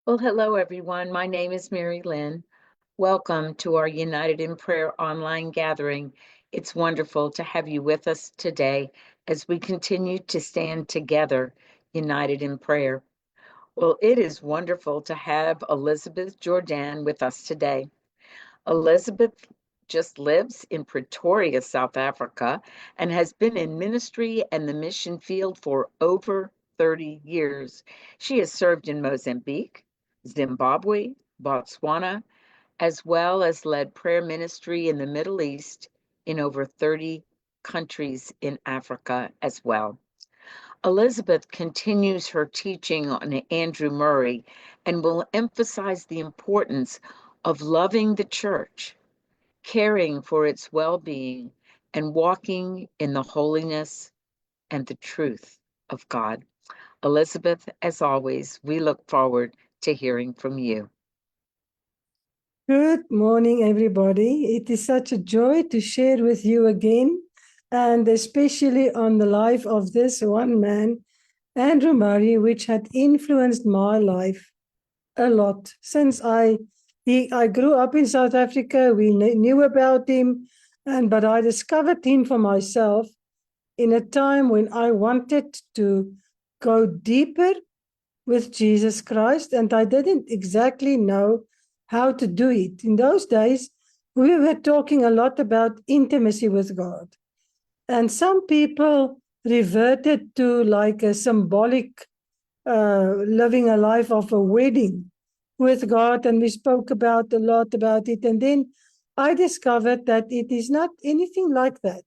Well, hello, everyone. My name is Mary Lynn. Welcome to our United in Prayer online gathering. It's wonderful to have you with us today as we continue to stand together, united in prayer. Well, it is wonderful to have Elizabeth Jordan with us today. Elizabeth just lives in Pretoria, South Africa, and has been in ministry and the mission field for over 30 years. She has served in Mozambique, Zimbabwe, Botswana, as well as led prayer ministry in the Middle East in over 30 countries in Africa as well. Elizabeth continues her teaching on Andrew Murray and will emphasize the importance of loving the church, caring for its well-being, and walking in the holiness and the truth of God. Elizabeth, as always, we look forward to hearing from you. Good morning, everybody. It is such a joy to share with you again, and especially on the life of this one man, Andrew Murray, which had influenced my life a lot. Since I grew up in South Africa, we knew about him, but I discovered him for myself in a time when I wanted to go deeper with Jesus Christ, and I didn't exactly know how to do it. In those days, we were talking a lot about intimacy with God. And some people reverted to like a symbolic living a life of a wedding with God, and we spoke about a lot about it. And then I discovered that it is not anything like that.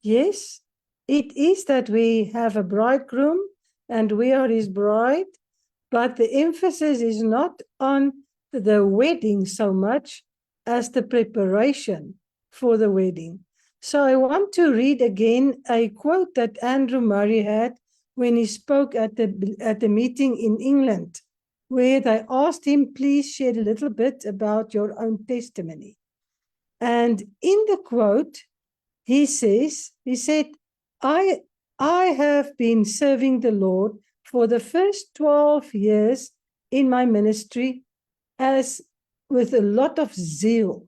Yes, it is that we have a bridegroom and we are his bride, but the emphasis is not on the wedding so much as the preparation for the wedding. So I want to read again a quote that Andrew Murray had when he spoke at the meeting in England, where they asked him, please share a little bit about your own testimony. And in the quote, he said, I have been serving the Lord for the first 12 years in my ministry as with a lot of zeal.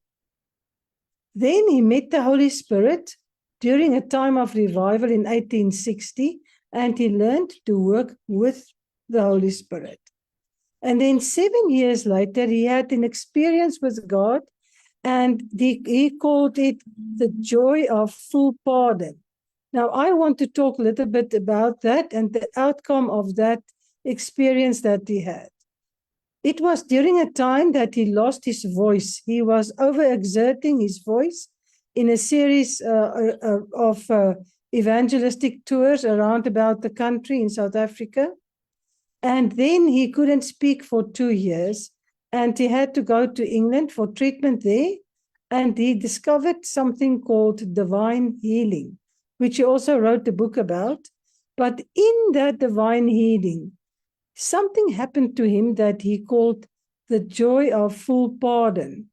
Then he met the Holy Spirit during a time of revival in 1860, and he learned to work with the Holy Spirit. And then 7 years later, he had an experience with God, and he called it the joy of full pardon. Now, I want to talk a little bit about that and the outcome of that experience that he had. It was during a time that he lost his voice. He was overexerting his voice in a series of evangelistic tours around about the country in South Africa. And then he couldn't speak for 2 years, and he had to go to England for treatment there. And he discovered something called divine healing, which he also wrote a book about. But in that divine healing, something happened to him that he called the joy of full pardon.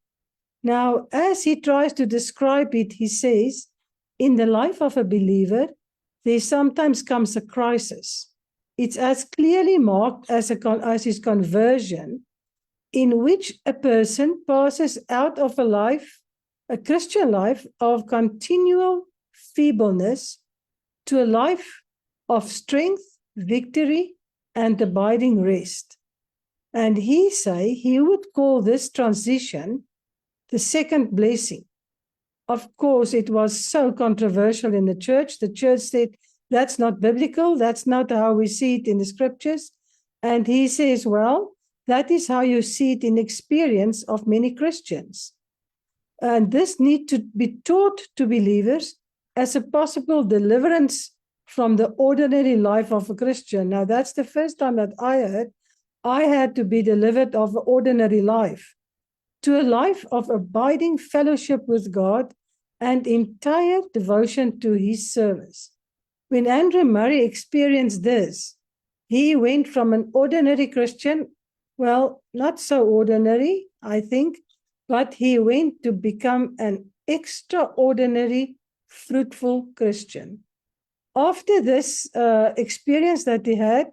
Now, as he tries to describe it, he says, in the life of a believer, there sometimes comes a crisis. It's as clearly marked as his conversion, in which a person passes out of a Christian life of continual feebleness to a life of strength, victory, and abiding rest. And he would call this transition the second blessing. Of course, it was so controversial in the church. The church said, that's not biblical. That's not how we see it in the scriptures. And he says, well, that is how you see it in experience of many Christians. And this need to be taught to believers as a possible deliverance from the ordinary life of a Christian. Now, that's the first time that I heard I had to be delivered of an ordinary life to a life of abiding fellowship with God and entire devotion to his service. When Andrew Murray experienced this, he went from an ordinary Christian, well, not so ordinary, I think, but he went to become an extraordinary, fruitful Christian. After this experience that he had,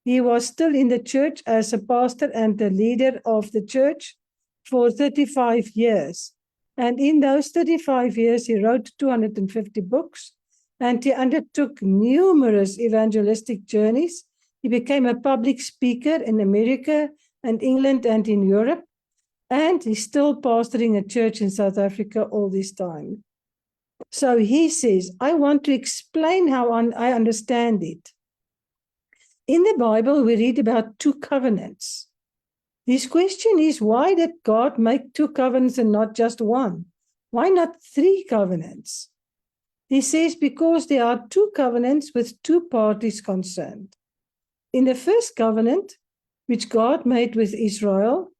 He was still in the church as a pastor and the leader of the church for 35 years. And in those 35 years, he wrote 250 books, and he undertook numerous evangelistic journeys. He became a public speaker in America and England and in Europe, and he's still pastoring a church in South Africa all this time. So he says, I want to explain how I understand it. In the Bible, we read about two covenants. His question is, why did God make two covenants and not just one? Why not three covenants? He says, because there are two covenants with two parties concerned. In the first covenant, which God made with Israel,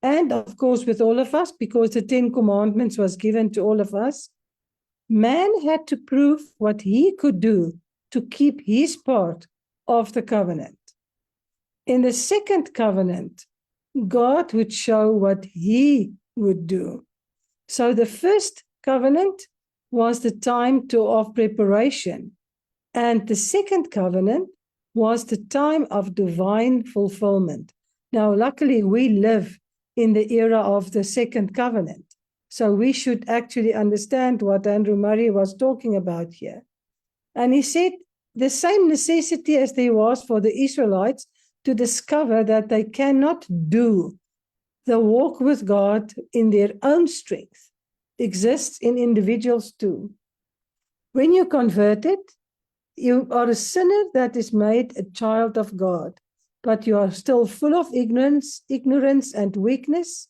and of course with all of us, because the 10 Commandments was given to all of us, man had to prove what he could do to keep his part of the covenant. In the second covenant, God would show what he would do. So the first covenant was the time of preparation, and the second covenant was the time of divine fulfillment. Now, luckily, we live in the era of the second covenant, so we should actually understand what Andrew Murray was talking about here. And he said the same necessity as there was for the Israelites to discover that they cannot do the walk with God in their own strength exists in individuals too. When you're converted, you are a sinner that is made a child of God, but you are still full of ignorance and weakness,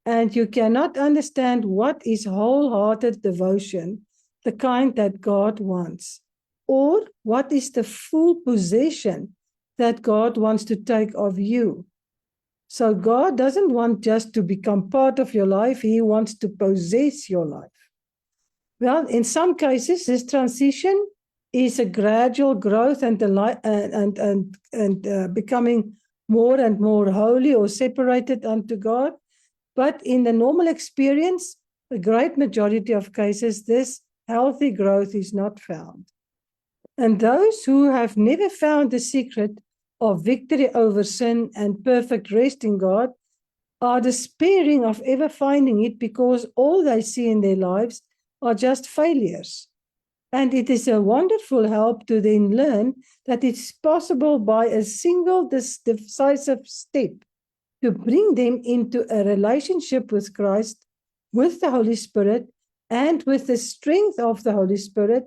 and you cannot understand what is wholehearted devotion, the kind that God wants, or what is the full possession that God wants to take of you. So God doesn't want just to become part of your life, he wants to possess your life. Well, in some cases, this transition is a gradual growth and becoming more and more holy or separated unto God. But in the normal experience, a great majority of cases, this healthy growth is not found. And those who have never found the secret of victory over sin and perfect rest in God are despairing of ever finding it, because all they see in their lives are just failures. And it is a wonderful help to then learn that it's possible by a single decisive step to bring them into a relationship with Christ, with the Holy Spirit, and with the strength of the Holy Spirit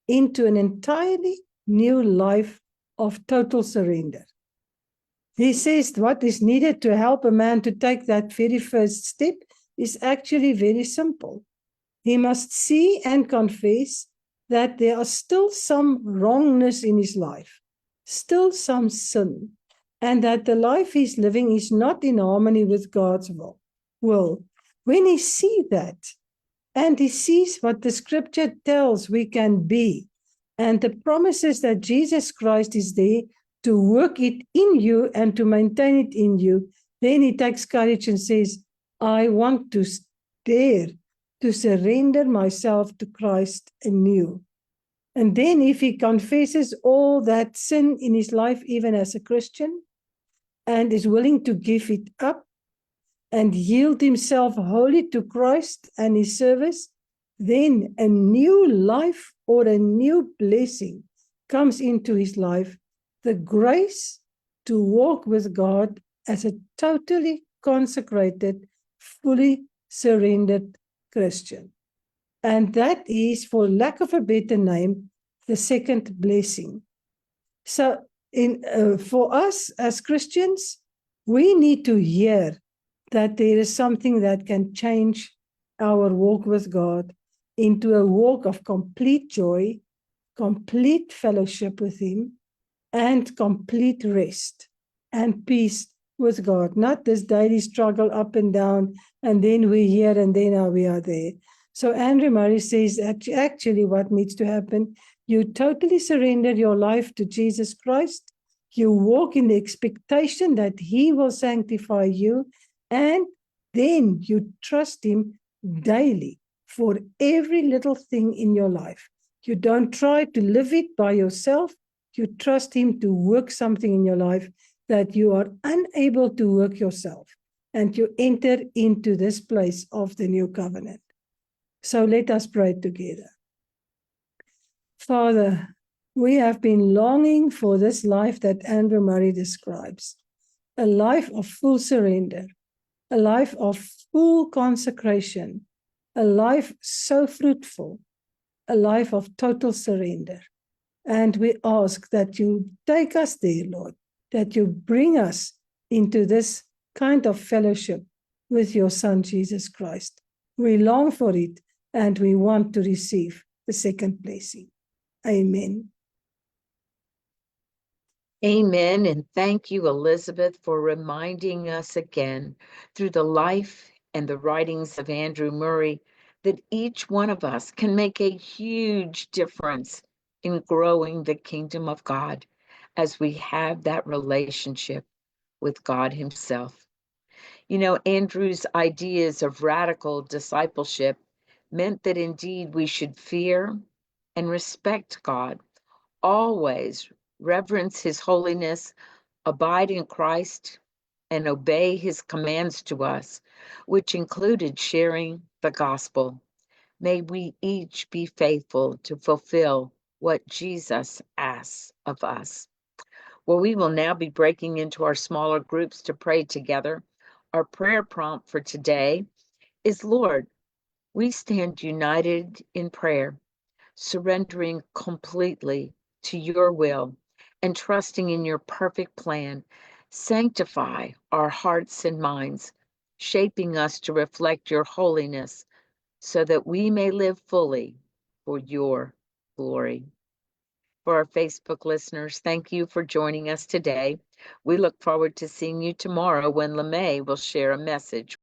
into an entirely new life of total surrender. He says what is needed to help a man to take that very first step is actually very simple. He must see and confess that there are still some wrongness in his life, still some sin, and that the life he's living is not in harmony with God's will. When he sees that, and he sees what the scripture tells we can be, and the promises that Jesus Christ is there to work it in you and to maintain it in you, then he takes courage and says, I want to dare to surrender myself to Christ anew. And then if he confesses all that sin in his life, even as a Christian, and is willing to give it up and yield himself wholly to Christ and his service, then a new life or a new blessing comes into his life, the grace to walk with God as a totally consecrated, fully surrendered Christian. And that is, for lack of a better name, the second blessing. So for us as Christians, we need to hear that there is something that can change our walk with God into a walk of complete joy, complete fellowship with him, and complete rest and peace with God. Not this daily struggle up and down, and then we're here and then we are there. So Andrew Murray says actually what needs to happen, you totally surrender your life to Jesus Christ. You walk in the expectation that he will sanctify you, and then you trust him daily for every little thing in your life. You don't try to live it by yourself. You trust him to work something in your life, that you are unable to work yourself and you enter into this place of the new covenant. So let us pray together. Father, we have been longing for this life that Andrew Murray describes, a life of full surrender, a life of full consecration, a life so fruitful, a life of total surrender. And we ask that you take us there, Lord, that you bring us into this kind of fellowship with your Son, Jesus Christ. We long for it, and we want to receive the second blessing. Amen. Amen. And thank you, Elizabeth, for reminding us again through the life and the writings of Andrew Murray that each one of us can make a huge difference in growing the kingdom of God as we have that relationship with God Himself. You know, Andrew's ideas of radical discipleship meant that indeed we should fear and respect God, always reverence His holiness, abide in Christ, and obey His commands to us, which included sharing the gospel. May we each be faithful to fulfill what Jesus asks of us. Well, we will now be breaking into our smaller groups to pray together. Our prayer prompt for today is, Lord, we stand united in prayer, surrendering completely to your will and trusting in your perfect plan. Sanctify our hearts and minds, shaping us to reflect your holiness so that we may live fully for your glory. For our Facebook listeners, thank you for joining us today. We look forward to seeing you tomorrow when LeMay will share a message